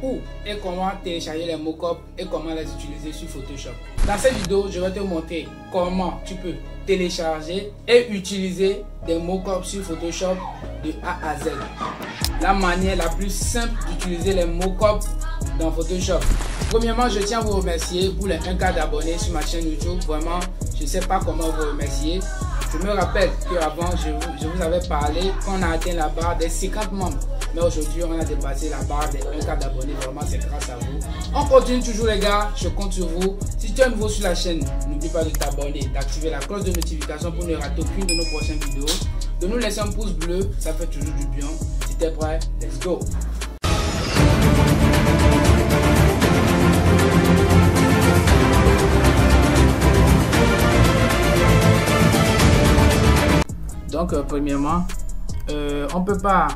où et comment télécharger les mockups et comment les utiliser sur Photoshop. Dans cette vidéo, je vais te montrer comment tu peux télécharger et utiliser des mockups sur Photoshop de A à Z. La manière la plus simple d'utiliser les mockups dans Photoshop. Premièrement, je tiens à vous remercier pour les 1K d'abonnés sur ma chaîne YouTube. Vraiment, je ne sais pas comment vous remercier. Je me rappelle qu'avant, je vous avais parlé qu'on a atteint la barre des 50 membres. Mais aujourd'hui, on a dépassé la barre des 1K d'abonnés. Vraiment, c'est grâce à vous. On continue toujours, les gars. Je compte sur vous. Si tu es nouveau sur la chaîne, n'oublie pas de t'abonner, d'activer la cloche de notification pour ne rater aucune de nos prochaines vidéos. De nous laisser un pouce bleu, ça fait toujours du bien. Si tu es prêt, let's go. Donc, premièrement, on peut pas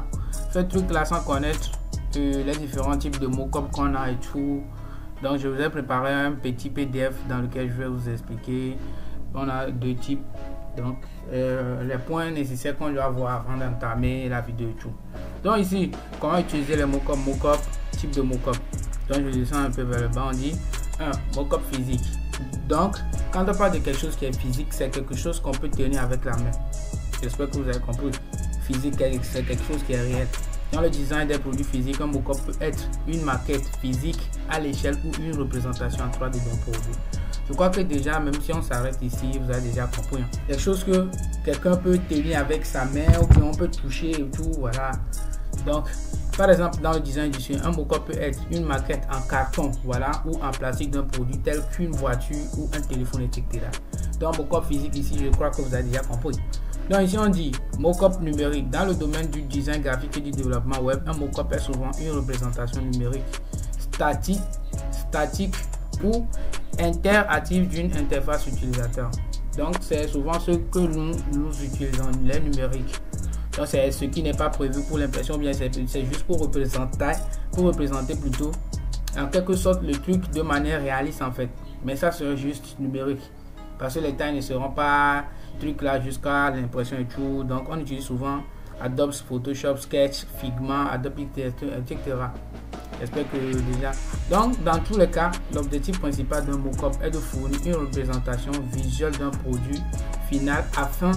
faire tout là sans connaître les différents types de mockups qu'on a et tout. Donc, je vous ai préparé un petit PDF dans lequel je vais vous expliquer. On a deux types. Donc, les points nécessaires qu'on doit avoir avant d'entamer la vidéo et tout. Donc, ici, comment utiliser les mockups, type de mockup. Donc, je descends un peu vers le bas. On dit un mockup physique. Donc, quand on parle de quelque chose qui est physique, c'est quelque chose qu'on peut tenir avec la main. J'espère que vous avez compris. Physique, c'est quelque chose qui est réel. Dans le design des produits physiques, un mockup peut être une maquette physique à l'échelle ou une représentation en 3D d'un produit. Je crois que déjà, même si on s'arrête ici, vous avez déjà compris. Quelque chose que quelqu'un peut tenir avec sa main ou qu'on peut toucher et tout, voilà. Donc, par exemple, dans le design du un mockup peut être une maquette en carton, voilà, ou en plastique d'un produit tel qu'une voiture ou un téléphone, etc. Donc, mockup physique ici, je crois que vous avez déjà compris. Donc ici on dit mockup numérique. Dans le domaine du design graphique et du développement web, un mockup est souvent une représentation numérique statique ou interactive d'une interface utilisateur. Donc c'est souvent ce que nous utilisons, les numériques. Donc c'est ce qui n'est pas prévu pour l'impression, bien c'est juste pour représenter plutôt en quelque sorte le truc de manière réaliste en fait. Mais ça serait juste numérique. Parce que les tailles ne seront pas trucs là jusqu'à l'impression et tout. Donc on utilise souvent Adobe Photoshop, Sketch, Figma, Adobe Illustrator, etc. J'espère que déjà. Donc dans tous les cas, l'objectif principal d'un mockup est de fournir une représentation visuelle d'un produit final afin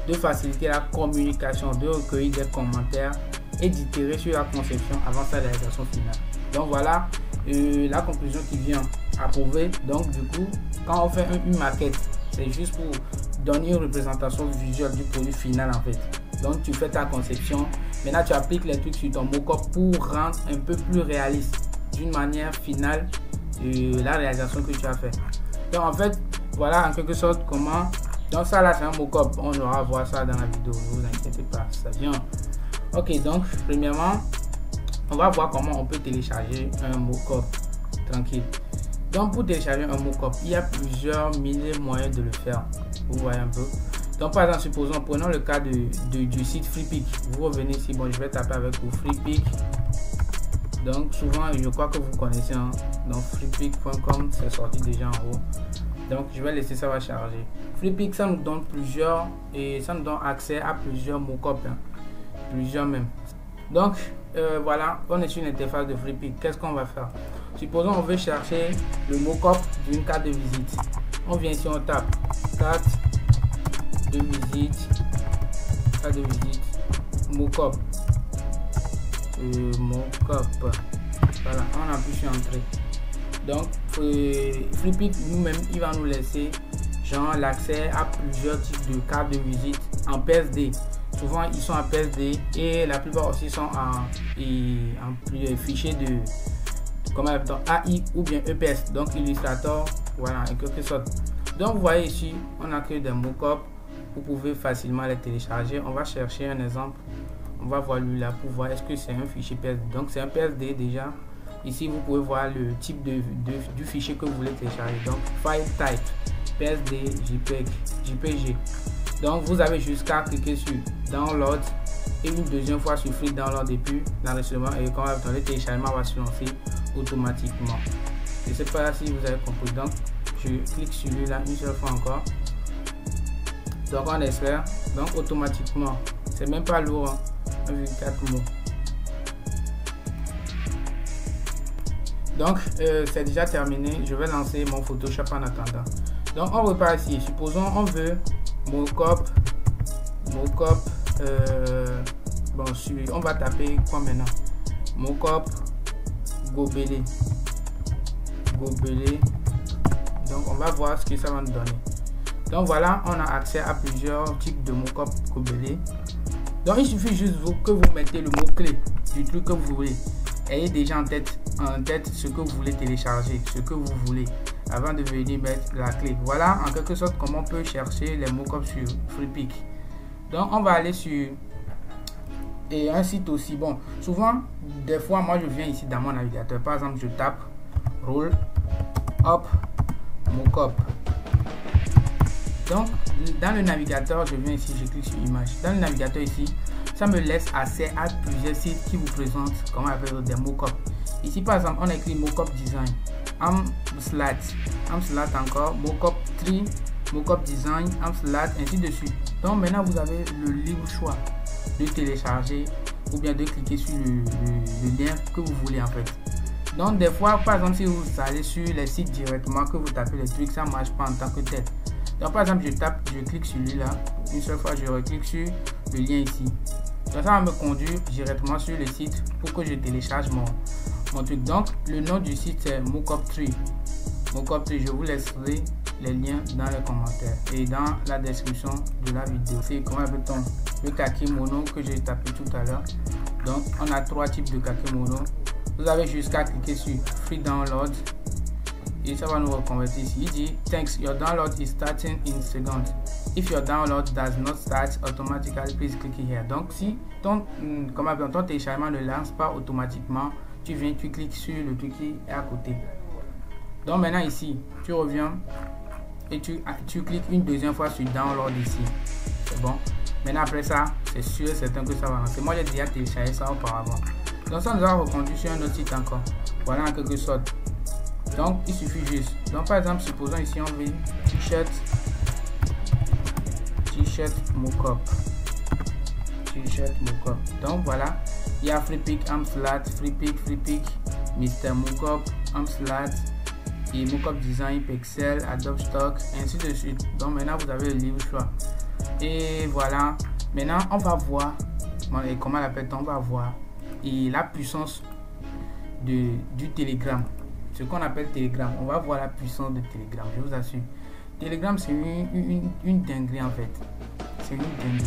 de faciliter la communication, de recueillir des commentaires et d'itérer sur la conception avant sa réalisation finale. Donc voilà la conclusion qui vient à prouver. Donc du coup, quand on fait une maquette, c'est juste pour donner une représentation visuelle du produit final en fait. Donc tu fais ta conception, maintenant tu appliques les trucs sur ton mockup pour rendre un peu plus réaliste d'une manière finale la réalisation que tu as fait. Donc en fait, voilà en quelque sorte comment. Donc ça là c'est un mockup, on aura à voir ça dans la vidéo, ne vous inquiétez pas, ça vient. Ok, donc premièrement, on va voir comment on peut télécharger un mockup tranquille. Donc pour télécharger un mockup, il y a plusieurs milliers de moyens de le faire. Vous voyez un peu. Donc par exemple, supposons, prenons le cas du site Freepik. Vous revenez ici, bon je vais taper avec vous Freepik. Donc souvent je crois que vous connaissez. Donc freepik.com, c'est sorti déjà en haut. Donc je vais laisser ça va charger. Freepik, ça nous donne plusieurs et ça nous donne accès à plusieurs mockups. Plusieurs même. Donc voilà, on est sur une interface de Freepik. Qu'est-ce qu'on va faire? Supposons on veut chercher le mockup d'une carte de visite. On vient ici, on tape carte de visite, mockup, voilà, on appuie sur entrée. Donc Freepik nous-mêmes, il va nous laisser genre l'accès à plusieurs types de cartes de visite en PSD. Souvent ils sont en PSD et la plupart aussi sont en fichier de comment AI ou bien EPS, donc Illustrator, voilà en quelque sorte. Donc vous voyez ici on a que des mockups, vous pouvez facilement les télécharger. On va chercher un exemple, on va voir lui là pour voir est-ce que c'est un fichier PSD. Donc c'est un PSD déjà. Ici vous pouvez voir le type du fichier que vous voulez télécharger. Donc file type PSD, JPG. Donc vous avez jusqu'à cliquer sur download et une deuxième fois sur free download et puis l'enregistrement et quand le téléchargement va se lancer automatiquement. Je ne sais pas si vous avez compris. Donc je clique sur lui là une seule fois encore. Donc on espère. Donc automatiquement, c'est même pas lourd, hein. 1,4 mots. Donc c'est déjà terminé, je vais lancer mon Photoshop en attendant. Donc on repart ici, supposons on veut mockup, bon on va taper quoi maintenant, mockup gobelet. Donc on va voir ce que ça va nous donner. Donc voilà, on a accès à plusieurs types de mockup gobelet. Donc il suffit juste que vous mettez le mot-clé du truc que vous voulez. Ayez déjà en tête ce que vous voulez télécharger, ce que vous voulez, avant de venir mettre la clé. Voilà en quelque sorte comment on peut chercher les mockups sur Freepik. Donc on va aller sur un site aussi. Bon, souvent, des fois, moi je viens ici dans mon navigateur. Par exemple, je tape roll up mockup. Donc dans le navigateur, je viens ici, je clique sur image. Dans le navigateur ici, ça me laisse accès à plusieurs sites qui vous présentent comment appeler des mockups. Ici par exemple, on a écrit mockup design, amslat encore, mockup tree, mockup design, amslat, ainsi de suite. Donc maintenant vous avez le libre choix de télécharger ou bien de cliquer sur le lien que vous voulez en fait. Donc des fois, par exemple, si vous allez sur les sites directement, que vous tapez les trucs, ça marche pas en tant que tel. Donc par exemple, je clique sur lui là, une seule fois je reclique sur le lien ici. Donc ça va me conduire directement sur le site pour que je télécharge mon truc. Donc le nom du site c'est Mockup Tree. Mockup Tree, je vous laisserai les liens dans les commentaires et dans la description de la vidéo. C'est comment appelle-t-on le Kakimono que j'ai tapé tout à l'heure. Donc on a 3 types de Kakimono. Vous avez jusqu'à cliquer sur Free Download et ça va nous reconvertir ici. Il dit thanks, your download is starting in seconds. If your download does not start automatically, please click here. Donc si ton téléchargement ne lance pas automatiquement, tu cliques sur le truc qui est à côté. Donc maintenant ici, tu reviens et tu cliques une deuxième fois sur download ici. C'est bon. Maintenant après ça, c'est sûr et certain que ça va lancer. Moi j'ai déjà téléchargé ça auparavant. Donc ça nous a reconduit sur un autre site encore. Voilà en quelque sorte. Donc il suffit juste. Donc par exemple, supposons ici on veut t-shirt mockup. Donc voilà, il y a Freepik, amslat, Freepik, Mr. Mockup, amslat et mockup design, pixel, Adobe Stock, ainsi de suite. Donc maintenant vous avez le libre choix. Et voilà, maintenant on va voir comment l'appelle-t-on, on va voir et la puissance du Telegram, ce qu'on appelle Telegram. On va voir la puissance de Telegram, je vous assure. Telegram c'est une dinguerie en fait. C'est une dinguerie.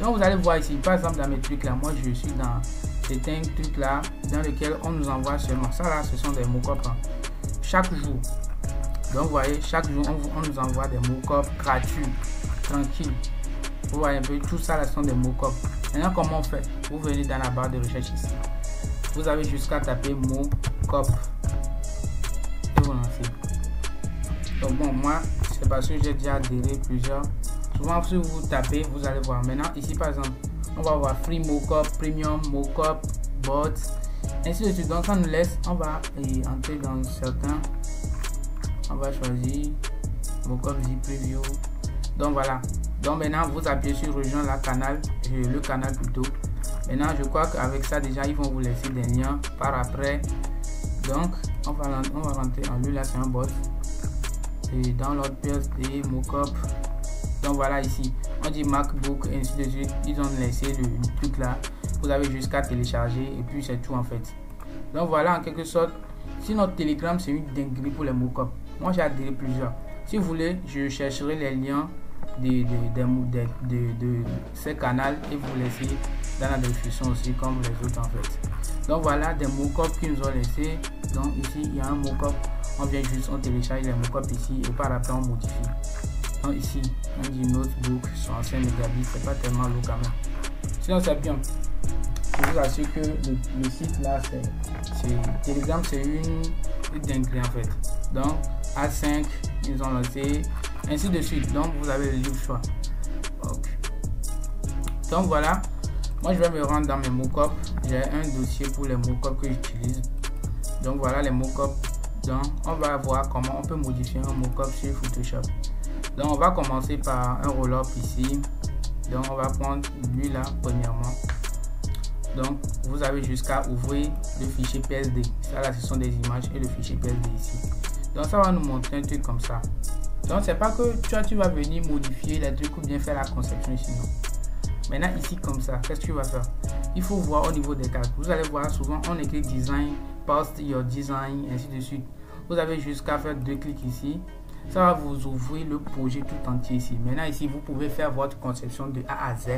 Donc vous allez voir ici, par exemple dans mes trucs là, moi je suis dans certains trucs là dans lesquels on nous envoie seulement ça là, ce sont des mockups hein, chaque jour. Donc vous voyez, chaque jour on nous envoie des mockups gratuits, tranquille. Vous voyez un peu, tout ça là sont des mockups. Maintenant comment on fait? Vous venez dans la barre de recherche ici. Vous avez jusqu'à taper mockup et vous lancez. Donc bon, moi c'est parce que j'ai déjà adhéré plusieurs. Souvent si vous tapez, vous allez voir. Maintenant ici par exemple, on va voir free mockup, premium mockup, bot, ainsi de suite. Donc ça nous laisse, on va entrer dans certains. On va choisir mockup Z preview. Donc voilà. Donc maintenant vous appuyez sur rejoindre le canal plutôt. Maintenant je crois qu'avec ça déjà ils vont vous laisser des liens par après. Donc on va rentrer en lui là, c'est un bot. Et download PSD mockup. Donc voilà ici on dit MacBook et ainsi de suite. Ils ont laissé le truc là. Vous avez jusqu'à télécharger et puis c'est tout en fait. Donc voilà en quelque sorte. Si notre Telegram c'est une dinguerie pour les mockups. Moi j'ai adhéré plusieurs. Si vous voulez, je chercherai les liens de ces canaux et vous laisser dans la description aussi comme les autres en fait. Donc voilà des mockups qu'ils nous ont laissé. Donc ici il y a un mockup, on vient juste, on télécharge les mockups ici et par après on modifie. Donc ici on dit notebook 105 mégabits, c'est pas tellement lourd quand même. Sinon c'est bien. Je vous assure que le site là c'est Telegram, c'est une dinguerie en fait. Donc A5 ils ont lancé, ainsi de suite. Donc vous avez le libre choix. Okay. Donc voilà, moi je vais me rendre dans mes mockups. J'ai un dossier pour les mockups que j'utilise. Donc voilà les mockups. Donc on va voir comment on peut modifier un mockup sur Photoshop. Donc on va commencer par un roll-up ici. Donc on va prendre lui là premièrement. Donc vous avez jusqu'à ouvrir le fichier PSD. Ça là, ce sont des images et le fichier PSD ici. Donc ça va nous montrer un truc comme ça. Donc c'est pas que tu vas venir modifier les trucs ou bien faire la conception ici, non. Maintenant ici comme ça, qu'est-ce que tu vas faire? Il faut voir au niveau des cartes. Vous allez voir souvent on écrit design, post your design, ainsi de suite. Vous avez jusqu'à faire 2 clics ici. Ça va vous ouvrir le projet tout entier ici. Maintenant ici vous pouvez faire votre conception de A à Z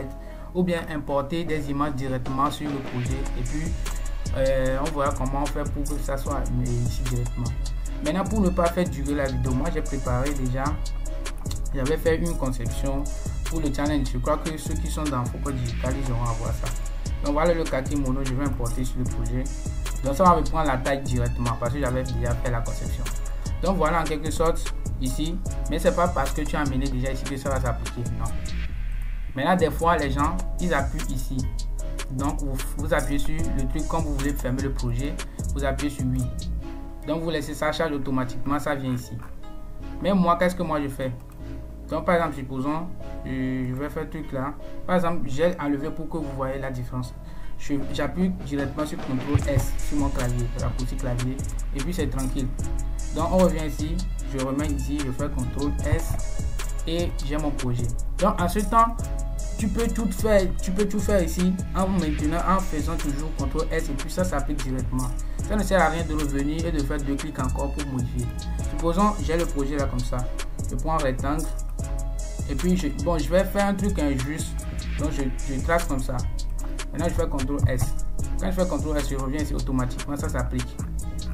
ou bien importer des images directement sur le projet et puis on verra comment on fait pour que ça soit ici directement. Maintenant pour ne pas faire durer la vidéo, moi j'ai préparé déjà, j'avais fait une conception pour le challenge. Je crois que ceux qui sont dans Foco Digital ils auront à voir ça. Donc voilà le kaki mono, je vais importer sur le projet. Donc ça va me prendre la taille directement parce que j'avais déjà fait la conception. Donc voilà en quelque sorte ici, mais c'est pas parce que tu as amené déjà ici que ça va s'appliquer, non. Maintenant des fois les gens ils appuient ici, donc vous appuyez sur le truc comme vous voulez fermer le projet, vous appuyez sur oui, donc vous laissez ça charge automatiquement, ça vient ici. Mais moi qu'est-ce que moi je fais? Donc par exemple supposons je vais faire truc là, par exemple j'ai enlevé pour que vous voyez la différence. J'appuie directement sur CTRL S sur mon clavier, raccourci clavier, et puis c'est tranquille. Donc on revient ici, je remets ici, je fais CTRL S et j'ai mon projet. Donc en ce temps tu peux tout faire ici en maintenant en faisant toujours CTRL S et puis ça s'applique directement. Ça ne sert à rien de revenir et de faire 2 clics encore pour modifier. Supposons j'ai le projet là comme ça, je prends un rectangle et puis je vais faire un truc injuste, donc je trace comme ça. Maintenant je fais CTRL S. Quand je fais CTRL S, je reviens ici automatiquement, ça s'applique.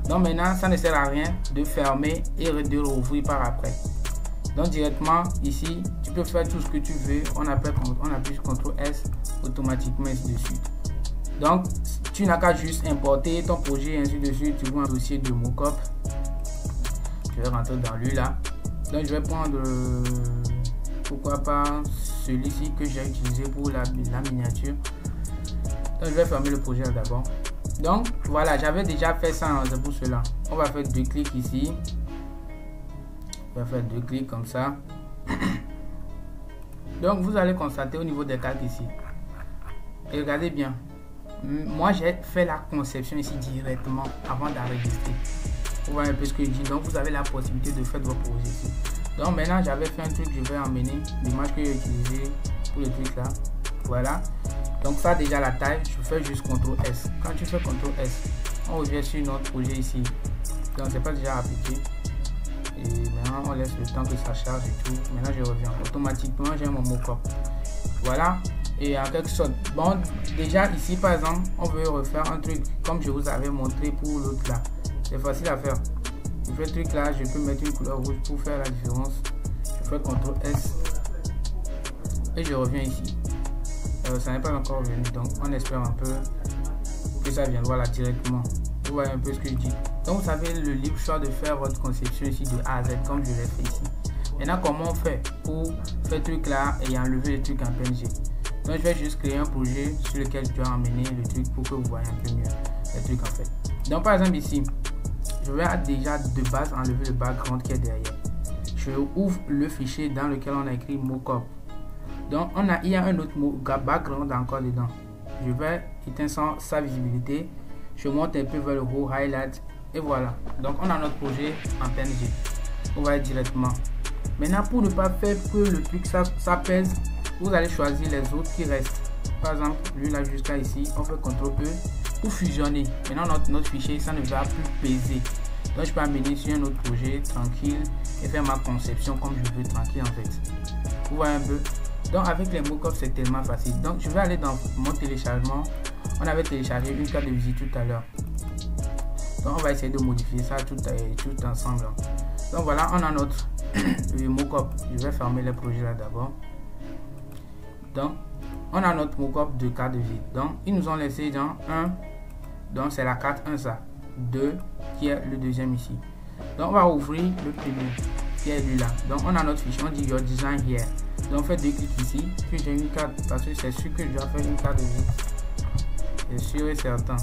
Donc maintenant ça ne sert à rien de fermer et de rouvrir par après. Donc directement ici tu peux faire tout ce que tu veux, on appuie sur CTRL S automatiquement ainsi de suite. Donc tu n'as qu'à juste importer ton projet ainsi de suite. Tu vois un dossier de mockup, je vais rentrer dans lui là. Donc je vais prendre pourquoi pas celui-ci que j'ai utilisé pour la miniature. Donc je vais fermer le projet d'abord. Donc voilà, j'avais déjà fait ça, hein, c'est pour cela. On va faire 2 clics ici. On va faire 2 clics comme ça. Donc vous allez constater au niveau des cartes ici. Et regardez bien. Moi j'ai fait la conception ici directement avant d'enregistrer. Vous voyez un peu ce que je dis. Donc vous avez la possibilité de faire votre projet ici. Donc maintenant j'avais fait un truc, je vais emmener l'image que j'ai utilisée pour le truc là. Voilà. Donc ça déjà la taille, je fais juste CTRL S. Quand tu fais CTRL S, on revient sur notre projet ici. Donc c'est pas déjà appliqué. Et maintenant on laisse le temps que ça charge et tout. Maintenant je reviens. Automatiquement j'ai mon mockup. Voilà. Et en quelque sorte, bon déjà ici par exemple, on veut refaire un truc comme je vous avais montré pour l'autre là. C'est facile à faire. Je fais le truc là, je peux mettre une couleur rouge pour faire la différence. Je fais CTRL S. Et je reviens ici. Ça n'est pas encore venu, donc on espère un peu que ça vienne, voilà, directement. Vous voyez un peu ce que je dis. Donc vous avez le libre choix de faire votre conception ici de A à Z comme je l'ai fait ici. Maintenant comment on fait pour faire ce truc là et enlever le truc en PNG? Donc je vais juste créer un projet sur lequel je dois emmener le truc pour que vous voyez un peu mieux le truc en fait. Donc par exemple ici, je vais déjà de base enlever le background qui est derrière. Je ouvre le fichier dans lequel on a écrit mockup. Donc il y a un autre mot background encore dedans. Je vais éteindre sa visibilité. Je monte un peu vers le haut, highlight et voilà. Donc on a notre projet en PNG. On va directement. Maintenant pour ne pas faire que le truc ça pèse, vous allez choisir les autres qui restent. Par exemple lui là jusqu'à ici, on fait CTRL E pour fusionner. Maintenant notre fichier ça ne va plus peser. Donc je peux amener sur un autre projet tranquille et faire ma conception comme je veux tranquille en fait. Vous voyez un peu. Donc avec les mockups c'est tellement facile. Donc je vais aller dans mon téléchargement. On avait téléchargé une carte de visite tout à l'heure. Donc on va essayer de modifier ça tout ensemble. Donc voilà, on a notre mockup. Je vais fermer les projets là d'abord. Donc on a notre mockup de carte de visite. Donc ils nous ont laissé dans 1. Donc c'est la carte 1 ça. 2 qui est le deuxième ici. Donc on va ouvrir le premier qui est lui là. Donc on a notre fichier, on dit your design here. Donc on fait 2 clics ici, puis j'ai une carte parce que c'est sûr que je dois faire une carte de visite. C'est sûr et certain.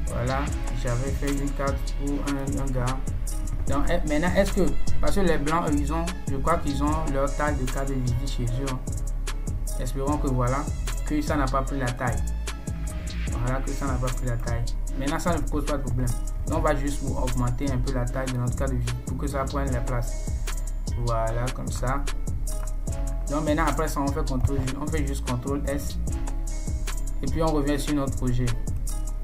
Voilà, j'avais fait une carte pour un gars. Donc maintenant est-ce que, parce que les blancs je crois qu'ils ont leur taille de carte de visite chez eux. Espérons que voilà. que ça n'a pas pris la taille. Voilà, que ça n'a pas pris la taille. Maintenant, ça ne pose pas de problème. Donc, on va juste augmenter un peu la taille de notre carte de visite pour que ça prenne la place. Voilà, comme ça. Donc, maintenant, après ça, on fait juste CTRL S. Et puis, on revient sur notre projet.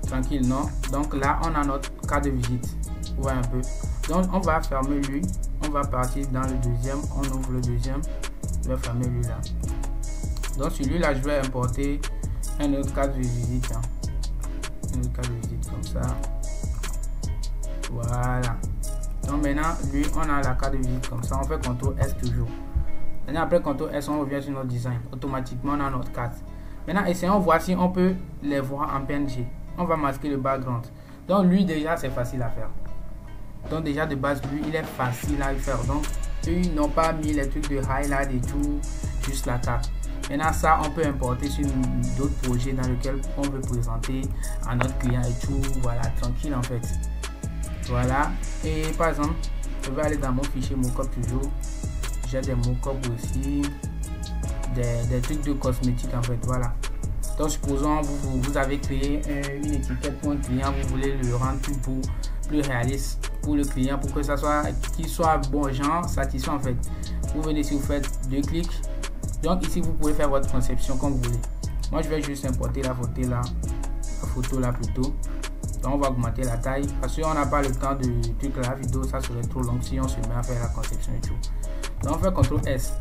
Tranquille, non? Donc, là, on a notre carte de visite. Vous voyez un peu. Donc, on va fermer lui. On va partir dans le deuxième. On ouvre le deuxième. Je vais fermer lui là. Donc, sur lui là, je vais importer un autre carte de visite. Hein. Une autre carte de visite comme ça. Voilà. Donc, maintenant, lui, on a la carte de visite comme ça. On fait CTRL S toujours. Maintenant, après CTRL S, on revient sur notre design. Automatiquement, on a notre carte. Maintenant, essayons voir si on peut les voir en PNG. On va masquer le background. Donc, lui, déjà, c'est facile à faire. Donc, déjà, de base, lui, il est facile à faire. Donc, ils n'ont pas mis les trucs de highlight et tout, juste la carte. Maintenant, ça, on peut importer sur d'autres projets dans lesquels on veut présenter à notre client et tout. Voilà, tranquille en fait. Voilà. Et par exemple, je vais aller dans mon fichier mockup toujours. J'ai des mockup aussi. Des trucs de cosmétiques en fait. Voilà. Donc, supposons vous avez créé une étiquette pour un client, vous voulez le rendre plus réaliste pour le client, pour que ça soit qu'il soit bon genre satisfait en fait. Vous venez ici, vous faites 2 clics. Donc ici vous pouvez faire votre conception comme vous voulez. Moi je vais juste importer la photo là plutôt. Donc on va augmenter la taille parce qu'on n'a pas le temps de truc. La vidéo ça serait trop long si on se met à faire la conception et tout. Donc on fait CTRL S.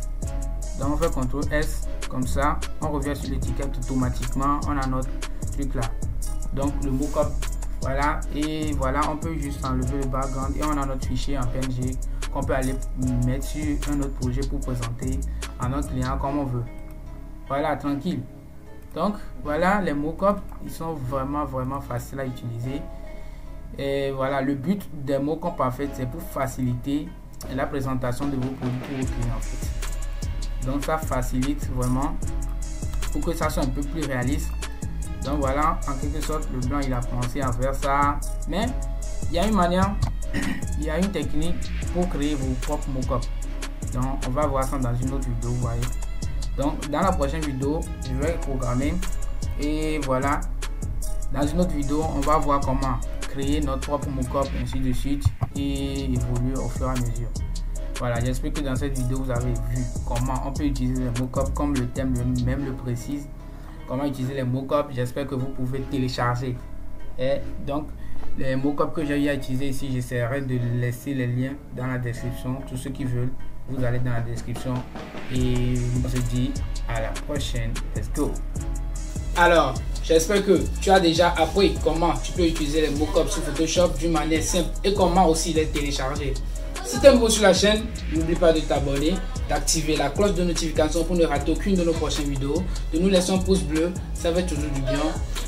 Donc on fait CTRL S comme ça. On revient sur l'étiquette automatiquement. On a notre truc là. Donc le mockup. Voilà, et voilà, on peut juste enlever le background et on a notre fichier en PNG qu'on peut aller mettre sur un autre projet pour présenter à notre client comme on veut. Voilà, tranquille. Donc voilà, les mockups, ils sont vraiment faciles à utiliser. Et voilà, le but des mockups en fait, c'est pour faciliter la présentation de vos produits pour vos clients en fait. Donc ça facilite vraiment pour que ça soit un peu plus réaliste. Donc voilà, en quelque sorte, le blanc il a pensé à faire ça. Mais il y a une manière, il y a une technique pour créer vos propres mockups. Donc on va voir ça dans une autre vidéo, vous voyez. Donc dans la prochaine vidéo, je vais programmer. Et voilà, dans une autre vidéo, on va voir comment créer notre propre mockup, ainsi de suite, et évoluer au fur et à mesure. Voilà, j'espère que dans cette vidéo, vous avez vu comment on peut utiliser les mockups comme le thème même le précise. Comment utiliser les mockups, j'espère que vous pouvez télécharger. Et donc les mockups que j'ai eu à utiliser ici, j'essaierai de laisser les liens dans la description. Tous ceux qui veulent, vous allez dans la description et on se dit à la prochaine. Let's go. Alors j'espère que tu as déjà appris comment tu peux utiliser les mockups sur Photoshop d'une manière simple et comment aussi les télécharger. Si tu es nouveau sur la chaîne, n'oublie pas de t'abonner, d'activer la cloche de notification pour ne rater aucune de nos prochaines vidéos, de nous laisser un pouce bleu, ça fait toujours du bien.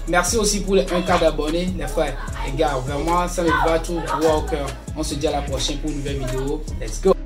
Merci aussi pour les 1K d'abonnés, les frères, les gars, vraiment ça me va tout droit au cœur. On se dit à la prochaine pour une nouvelle vidéo. Let's go!